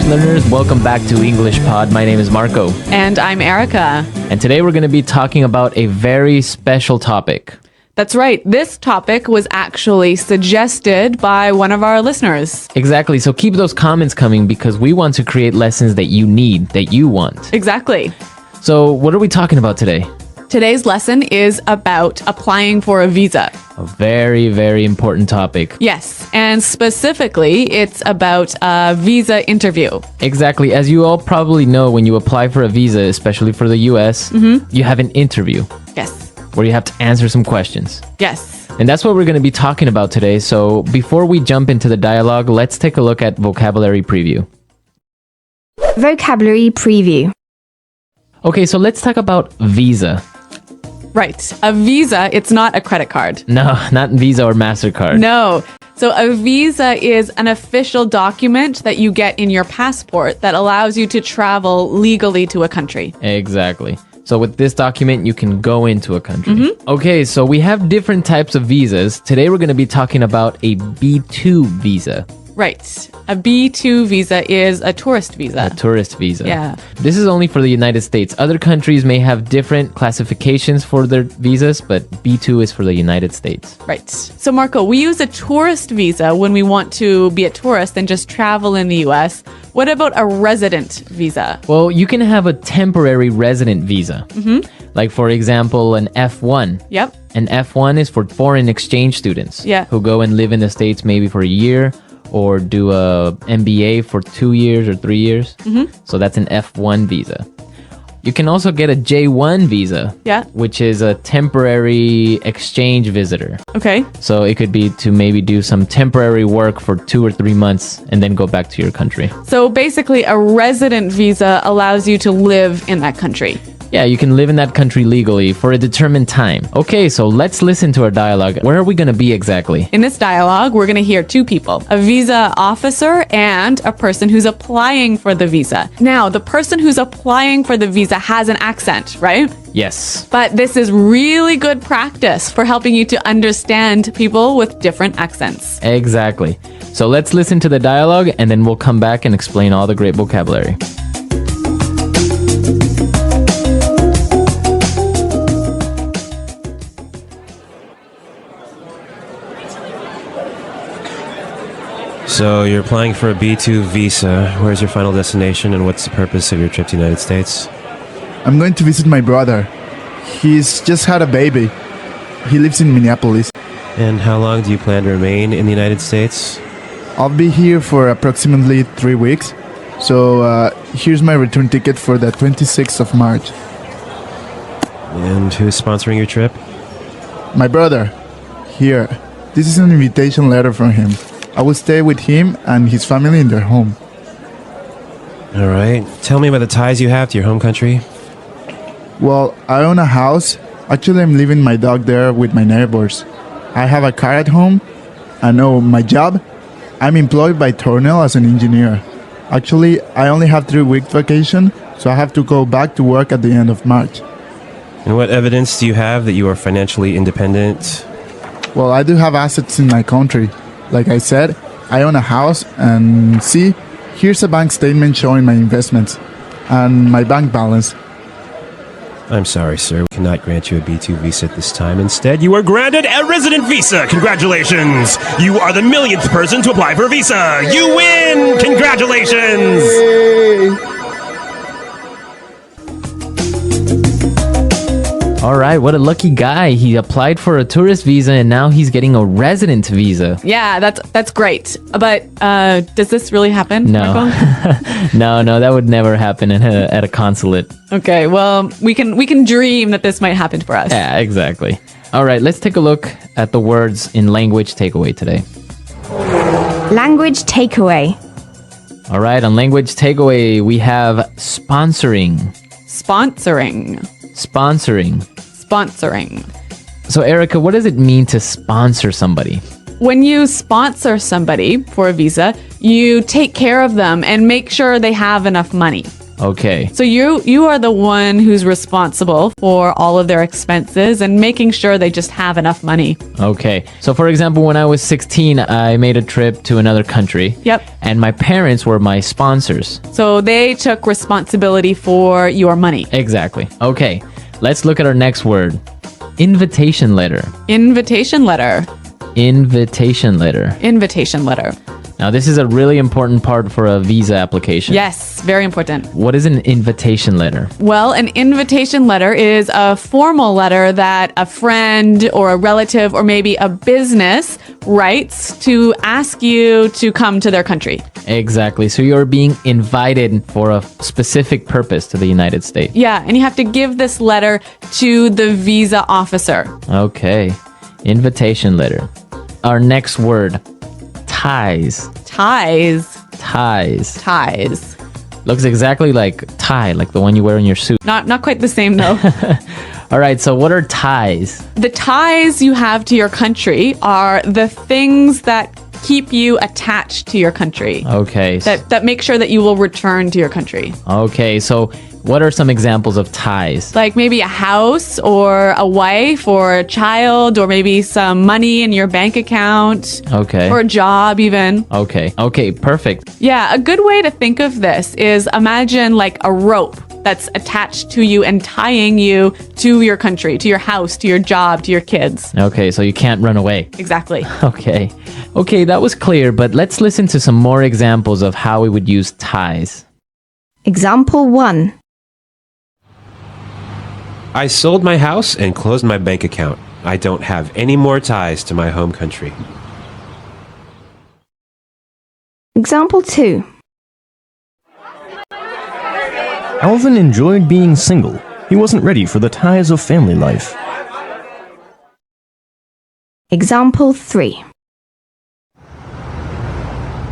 learners. Welcome back to English Pod. My name is Marco. And I'm Erica. And today we're going to be talking about a very special topic. That's right. This topic was actually suggested by one of our listeners. Exactly. So keep those comments coming because we want to create lessons that you need, that you want. Exactly. So what are we talking about today? Today's lesson is about applying for a visa. A very, very important topic. Yes, and specifically, it's about a visa interview. Exactly. As you all probably know, when you apply for a visa, especially for the US, you have an interview Yes. where you have to answer some questions. Yes. And that's what we're going to be talking about today. So before we jump into the dialogue, let's take a look at vocabulary preview. Vocabulary preview. Okay, so let's talk about visa. Right. A visa, it's not a credit card. No, not Visa or MasterCard. No. So a visa is an official document that you get in your passport that allows you to travel legally to a country. Exactly. So with this document, you can go into a country. Okay, so we have different types of visas. Today, we're going to be talking about a B2 visa, Right. A B2 visa is a tourist visa. a tourist visa. Yeah. This is only for the United States. Other countries may have different classifications for their visas, but B2 is for the United States. Right. So, Marco, we use a tourist visa when we want to be a tourist and just travel in the US. What about a resident visa? Well, you can have a temporary resident visa. Like, for example, an F1. Yep. An F1 is for foreign exchange students Yeah. who go and live in the States maybe for a year or do a MBA for 2 years or 3 years. So that's an F1 visa. You can also get a J1 visa, Yeah. which is a temporary exchange visitor. Okay. So it could be to maybe do some temporary work for 2 or 3 months and then go back to your country. So basically, a resident visa allows you to live in that country. Yeah, you can live in that country legally for a determined time. Okay, so let's listen to our dialogue. Where are we going to be exactly? In this dialogue, we're going to hear two people, a visa officer and a person who's applying for the visa. Now, the person who's applying for the visa has an accent, right? Yes. But this is really good practice for helping you to understand people with different accents. Exactly. So let's listen to the dialogue and then we'll come back and explain all the great vocabulary. So you're applying for a B2 visa. Where's your final destination and what's the purpose of your trip to the United States? I'm going to visit my brother. He's just had a baby. He lives in Minneapolis. And how long do you plan to remain in the United States? I'll be here for approximately 3 weeks. So here's my return ticket for the 26th of March. And who's sponsoring your trip? My brother. Here. This is an invitation letter from him. I will stay with him and his family in their home. All right. Tell me about the ties you have to your home country. Well, I own a house. Actually, I'm leaving my dog there with my neighbors. I have a car at home. And oh, my job? I'm employed by Tornell as an engineer. Actually, I only have 3 week vacation, so I have to go back to work at the end of March. And what evidence do you have that you are financially independent? Well, I do have assets in my country. Like I said, I own a house and see, here's a bank statement showing my investments and my bank balance. I'm sorry, sir. We cannot grant you a B2 visa at this time. Instead, you are granted a resident visa. Congratulations! You are the millionth person to apply for a visa. You win! Congratulations! All right, what a lucky guy. He applied for a tourist visa and now he's getting a resident visa. Yeah, that's great. But does this really happen? No. Marco? No, that would never happen at a consulate. Okay, well, we can dream that this might happen for us. Yeah, exactly. All right, let's take a look at the words in language takeaway today. Language takeaway. All right, on language takeaway, we have sponsoring. Sponsoring. Sponsoring. Sponsoring. So, Erica, what does it mean to sponsor somebody? When you sponsor somebody for a visa, you take care of them and make sure they have enough money. Okay. So you are the one who's responsible for all of their expenses and making sure they just have enough money. Okay. So, for example, when I was 16, I made a trip to another country. Yep. And my parents were my sponsors. So they took responsibility for your money. Exactly. Okay. Let's look at our next word. Invitation letter. Invitation letter. Invitation letter. Invitation letter. Now, this is a really important part for a visa application. Yes, very important. What is an invitation letter? Well, an invitation letter is a formal letter that a friend or a relative or maybe a business writes to ask you to come to their country. Exactly. So you're being invited for a specific purpose to the United States. Yeah, and you have to give this letter to the visa officer. Okay. Invitation letter. Our next word. Ties. Ties. Ties. Ties. Looks exactly like tie, like the one you wear in your suit. Not quite the same though. All right, so what are ties? The ties you have to your country are the things that keep you attached to your country. Okay. That make sure that you will return to your country. Okay, so what are some examples of ties? Like maybe a house or a wife or a child or maybe some money in your bank account. Okay. Or a job even. Okay. Okay, perfect. Yeah, a good way to think of this is imagine like a rope that's attached to you and tying you to your country, to your house, to your job, to your kids. Okay, so you can't run away. Exactly. Okay. Okay, that was clear, but let's listen to some more examples of how we would use ties. Example 1. I sold my house and closed my bank account. I don't have any more ties to my home country. Example 2. Alvin enjoyed being single. He wasn't ready for the ties of family life. Example 3.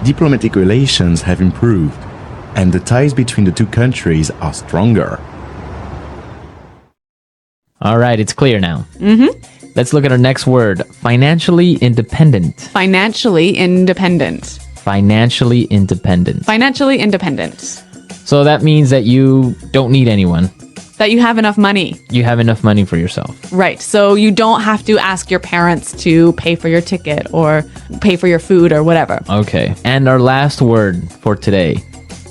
Diplomatic relations have improved, and the ties between the two countries are stronger. All right, it's clear now. Mm-hmm. Let's look at our next word. Financially independent. Financially independent. Financially independent. Financially independent. So that means that you don't need anyone. That you have enough money. You have enough money for yourself. Right. So you don't have to ask your parents to pay for your ticket or pay for your food or whatever. Okay. And our last word for today.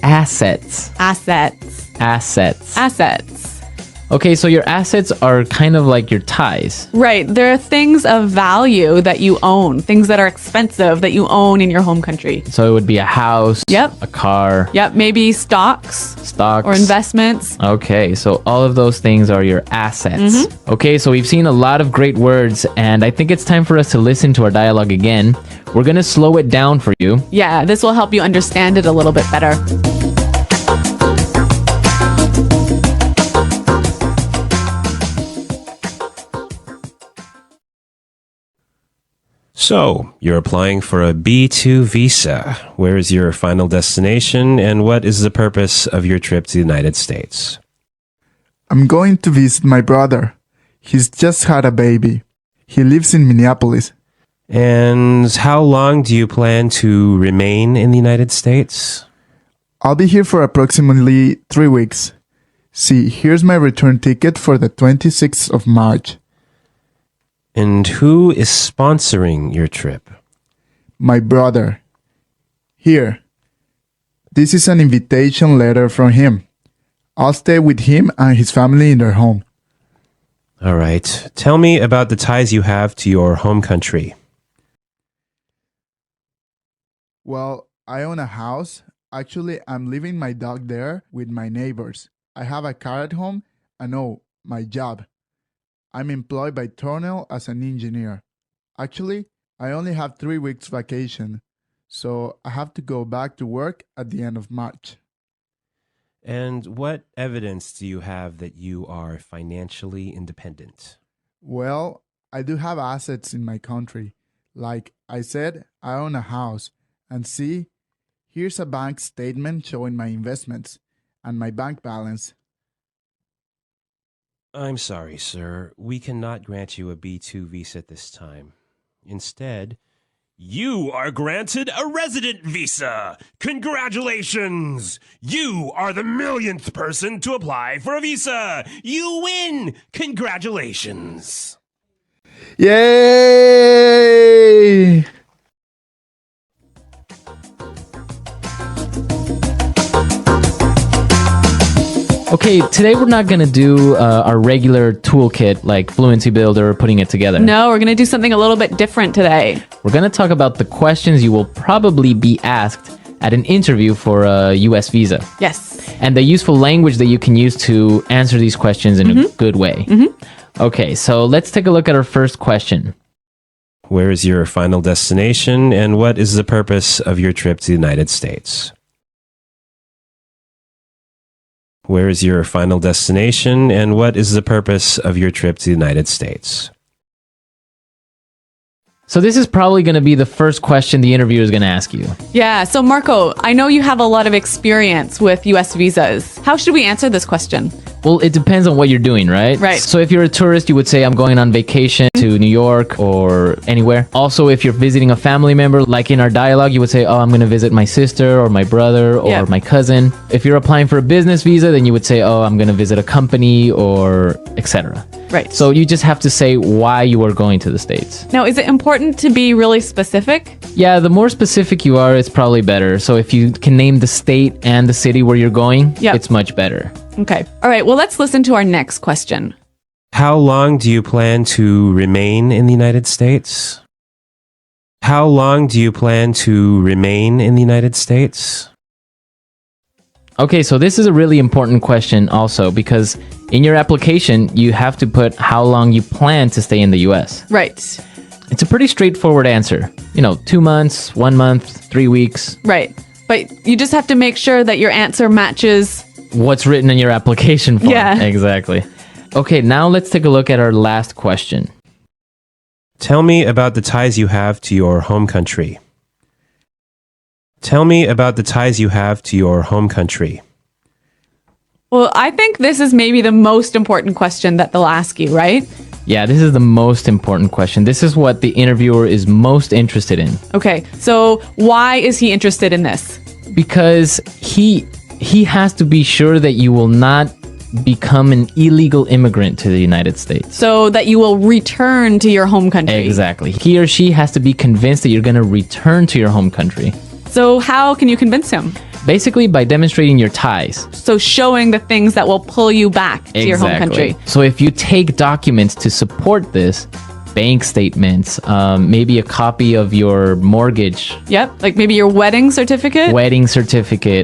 Assets. Assets. Assets. Assets. Okay, so your assets are kind of like your ties. Right. There are things of value that you own, things that are expensive that you own in your home country. So it would be a house, Yep. a car, Yep. Maybe stocks stocks, or investments. Okay, so all of those things are your assets. Mm-hmm. Okay, so we've seen a lot of great words, and I think it's time for us to listen to our dialogue again. We're going to slow it down for you. Yeah, this will help you understand it a little bit better. So, you're applying for a B2 visa. Where is your final destination, and what is the purpose of your trip to the United States? I'm going to visit my brother. He's just had a baby. He lives in Minneapolis. And how long do you plan to remain in the United States? I'll be here for approximately 3 weeks. See, here's my return ticket for the 26th of March. And who is sponsoring your trip? My brother. Here. This is an invitation letter from him. I'll stay with him and his family in their home. All right. Tell me about the ties you have to your home country. Well, I own a house. Actually, I'm leaving my dog there with my neighbors. I have a car at home and my job. I'm employed by Tornell as an engineer. Actually, I only have 3 weeks vacation, so I have to go back to work at the end of March. And what evidence do you have that you are financially independent? Well, I do have assets in my country. Like I said, I own a house. And see, here's a bank statement showing my investments and my bank balance. I'm sorry, sir. We cannot grant you a B2 visa at this time. Instead, You are granted a resident visa. Congratulations! You are the millionth person to apply for a visa. You win! Congratulations! Yay! Okay, today we're not going to do our regular toolkit like Fluency Builder, putting it together. No, we're going to do something a little bit different today. We're going to talk about the questions you will probably be asked at an interview for a US visa. Yes. And the useful language that you can use to answer these questions in a good way. Okay, so let's take a look at our first question. Where is your final destination, and what is the purpose of your trip to the United States? Where is your final destination, and what is the purpose of your trip to the United States? So this is probably going to be the first question the interviewer is going to ask you. Yeah. So, Marco, I know you have a lot of experience with US visas. How should we answer this question? Well, it depends on what you're doing, right? Right. So if you're a tourist, you would say, I'm going on vacation to New York or anywhere. Also, if you're visiting a family member, like in our dialogue, you would say, oh, I'm going to visit my sister or my brother or my cousin. If you're applying for a business visa, then you would say, oh, I'm going to visit a company or etc. Right. So you just have to say why you are going to the States. Now, is it important to be really specific? Yeah, the more specific you are, it's probably better. So if you can name the state and the city where you're going, it's much better. Okay. All right. Well, let's listen to our next question. How long do you plan to remain in the United States? How long do you plan to remain in the United States? Okay, so this is a really important question also because in your application, you have to put how long you plan to stay in the US. Right. It's a pretty straightforward answer. 2 months, 1 month, 3 weeks. Right. But you just have to make sure that your answer matches what's written in your application form. Yeah. Exactly. Okay, now let's take a look at our last question. Tell me about the ties you have to your home country. Tell me about the ties you have to your home country. Well, I think this is maybe the most important question that they'll ask you, right? Yeah, this is the most important question. This is what the interviewer is most interested in. Okay, so why is he interested in this? Because he has to be sure that you will not become an illegal immigrant to the United States. So that you will return to your home country. Exactly. He or she has to be convinced that you're going to return to your home country. So how can you convince him? Basically by demonstrating your ties. So showing the things that will pull you back to your home country. So if you take documents to support this, bank statements, maybe a copy of your mortgage. Yep, like maybe your wedding certificate.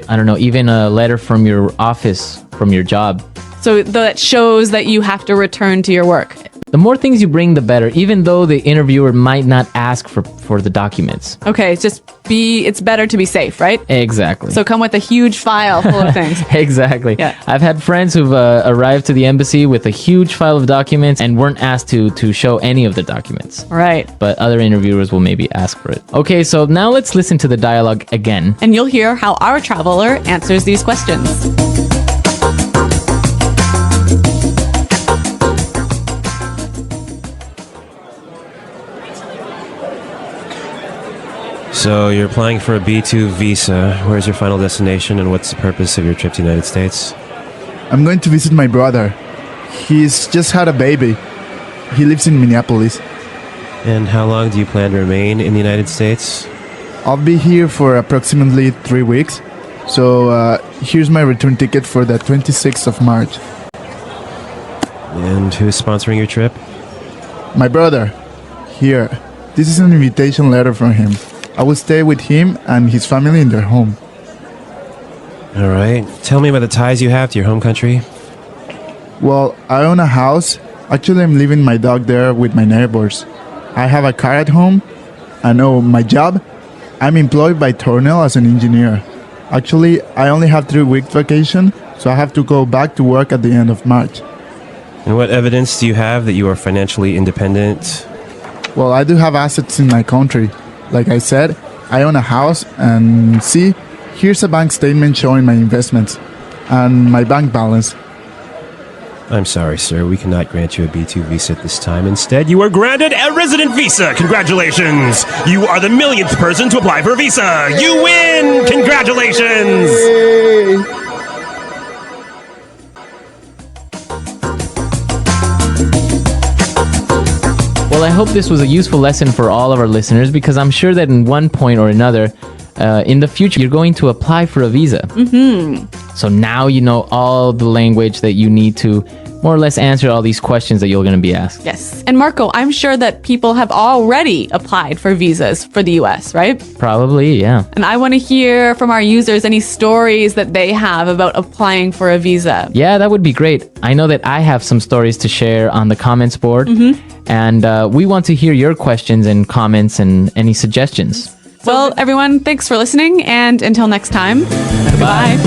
I don't know, even a letter from your office, from your job. So that shows that you have to return to your work. The more things you bring, the better, even though the interviewer might not ask for the documents. Okay, it's better to be safe, right? Exactly. So come with a huge file full of things. Exactly. Yeah. I've had friends who've arrived to the embassy with a huge file of documents and weren't asked to show any of the documents. Right. But other interviewers will maybe ask for it. Okay, so now let's listen to the dialogue again. And you'll hear how our traveler answers these questions. So you're applying for a B2 visa. Where's your final destination, and what's the purpose of your trip to the United States? I'm going to visit my brother. He's just had a baby. He lives in Minneapolis. And how long do you plan to remain in the United States? I'll be here for approximately 3 weeks. So here's my return ticket for the 26th of March. And who's sponsoring your trip? My brother. Here. This is an invitation letter from him. I will stay with him and his family in their home. All right. Tell me about the ties you have to your home country. Well, I own a house. Actually, I'm leaving my dog there with my neighbors. I have a car at home. I know my job. I'm employed by Tornell as an engineer. Actually, I only have 3 weeks vacation, so I have to go back to work at the end of March. And what evidence do you have that you are financially independent? Well, I do have assets in my country. Like I said, I own a house, and see, here's a bank statement showing my investments and my bank balance. I'm sorry, sir. We cannot grant you a B2 visa at this time. Instead, you are granted a resident visa. Congratulations. You are the millionth person to apply for a visa. You win. Congratulations. Well, I hope this was a useful lesson for all of our listeners because I'm sure that in one point or another, in the future, you're going to apply for a visa. So now you know all the language that you need to more or less answer all these questions that you're going to be asked. Yes. And Marco, I'm sure that people have already applied for visas for the US, right? Probably, yeah. And I want to hear from our users any stories that they have about applying for a visa. Yeah, that would be great. I know that I have some stories to share on the comments board. And we want to hear your questions and comments and any suggestions. Well, everyone, thanks for listening. And until next time, goodbye.